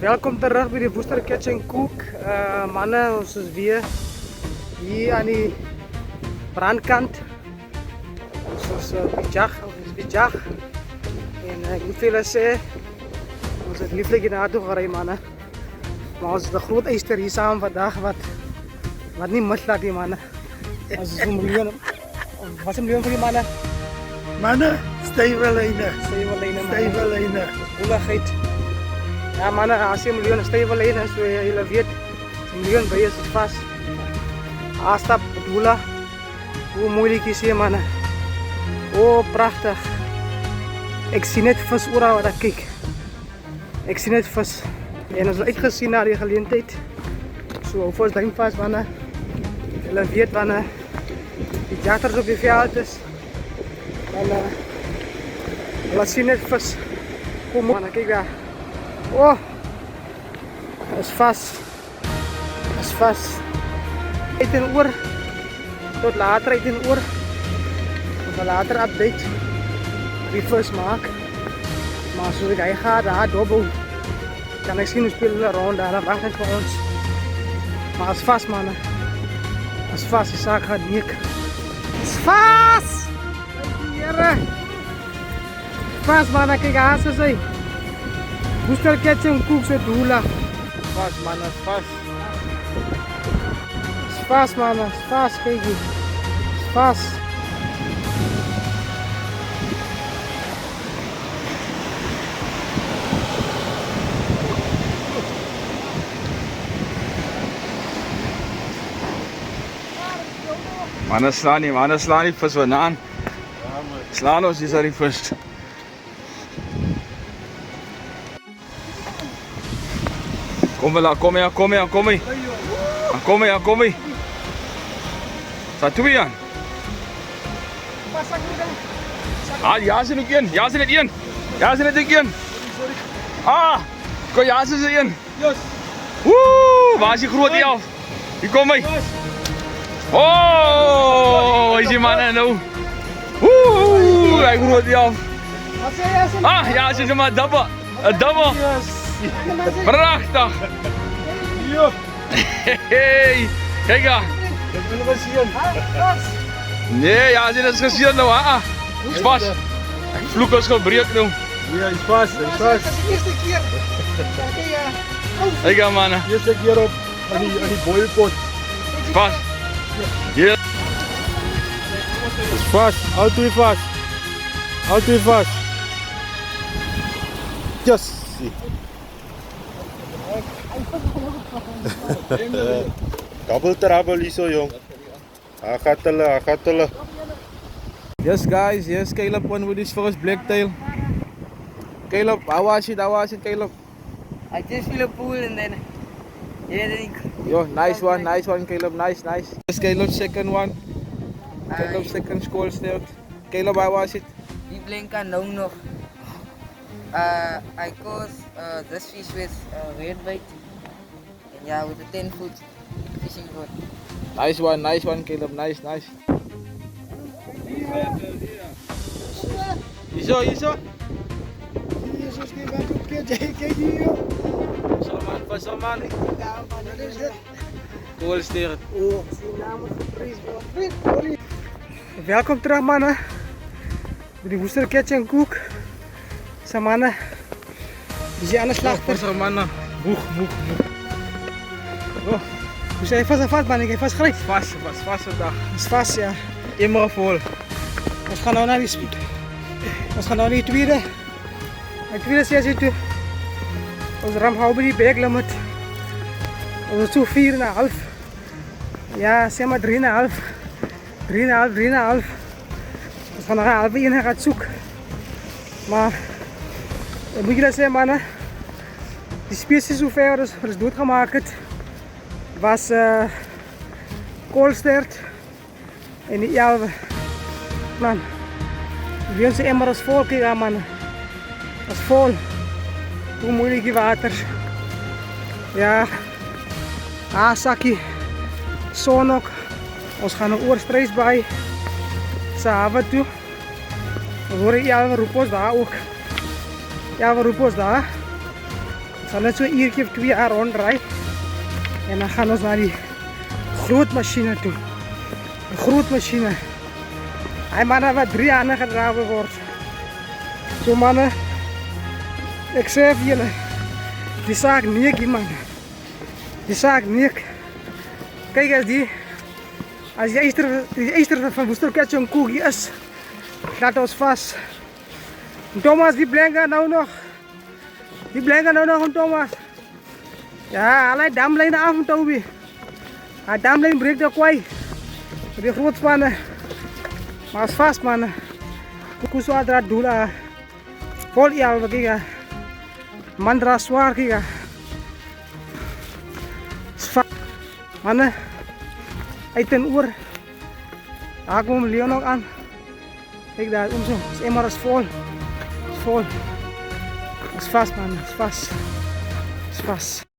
Welkom terug by die Woester Kitchen Cook. Manne, ons is weer hier aan die brandkant. Ons is bijag. En ek moet vir julle sê, ons het lieflik hier naartoe gery, manne. Maar ons het 'n groot eyster hier saam vandag wat nie mislaat die manne. Ons is 'n miljoen. Wat is 'n miljoen vir die manne? Manne, stywe lyne. Stywe lyne. Boeligheid. Ja manne, as jy 'n miljoen stywe lyne, so julle weet, 'n miljoen by is vas. Aastap, boela. Hoe moeilik is hier manne. Oh, pragtig. Ek sien net vis oral wat ek kyk. Ek sien net vis. En ons het uitgesien na die geleentheid. So hou vir ons duim vas manne. Julle weet wanneer die jagters op die veld is. Dan laat sien net vis. Kom manne, kyk daar. Oh, is vas. Is vas. Uit en oor. Tot later uit en oor. Ons gaan later update. Die vis maak. Maar soos ek hy gaat, daar dobbel. Kan ek sien hoe speel hulle rond daar. Dan wacht net vir ons. Maar is vas manne. Is vas, die saak gaat neek. Is vas! Here! Vas manne, kyk haas is hy. Woester Kitchen Cook se doela. Vas manne, vas. Is vas manne, is vas, kyk hier. Is vas. Manne slaan die vis vandaan. Slaan ons, is daar die vis. Kom hier. Staat toe aan. Ja, is net een. Ah, kom ja, is er een. Woe, waar is die groot elf? Hier kom hy. Oh, is die man nou? Woe, hy groot elf. Ah, ja, is maar dubbel. Een dubbel. Prachtig. Hey, kijk daar. Nee, ja, dit is gezien nou. Is vast. Vloek is gebreek nou. Ja, is vast. De eerste keer. Kijk daar mannen. Eerste keer op aan die boilpot. Vast. Hier. Is vast. Altijd vast. Yes. Double trouble hier so jong. Hij gaat hulle. Yes guys, yes Caleb won with his first blacktail. Caleb, how was it Caleb? I just feel a pool and then Yo, nice one Caleb, nice. Yes Caleb's second one. Caleb's second score still. Caleb, how was it? die blink aan nou nog. I caught this fish with red bait. And yeah, with a 10-foot fishing rod. Nice one Caleb, nice. Iso. Salman. Cool steer. Welkom terug manne. By die Woester Kitchen Cook. Sa manne. Dis die ander slagter. Passer manne. Boeg. Oh, hoe sê jy vas man, ek het vas gryp. Vas vandag. Dis vas ja. Immer vol. Ons gaan nou na die tweede. Die tweede sessie toe. Ons ram hou by die bag limit. Ons is toe 4,5. Ja, sê maar 3,5. 3,5. Ons gaan nog 'n halve een gaan soek. Maar ek moet julle sê manne, die spesies hoever ons doodgemaak het was koolstert en die elwe. Man, die onze emmer is vol, kijk aan man. Is vol. Hoe moeilijk die water. Ja, sakkie, zon ook. Ons gaan een oorstreis bij. Ze haven toe. We horen elwe roep ons daar ook. Ja, we roepen ons daar. Gaan net so 'n uurtjie of 2 jaar rondry. En dan gaan ons na die groot masjiene toe. 'n Groot masjiene. Hy manne wat 3 hande gedra word. So manne, ek sê vir julle, die saak neek man. Die saak neek. Kyk as die eister van Woesterkatje en Koegie is, gaat ons vast. En Thomas, die blenken nou nog. Die blenken nou nog en Thomas. Ja, allerlei damlijnen af en Toby. Hij damlijn breekt ook kwai. Die groot spannen. Maar is vast man. Kuswa draad doela. Vol ial kijk. Mandra zwaar kijk. Is vast. Mannen. Uit ten oor. Daar komt Leon ook aan. Kijk daar, zo. Het is eenmaal vol. Het is vol. Het is vast man, het is vast. Het is vast.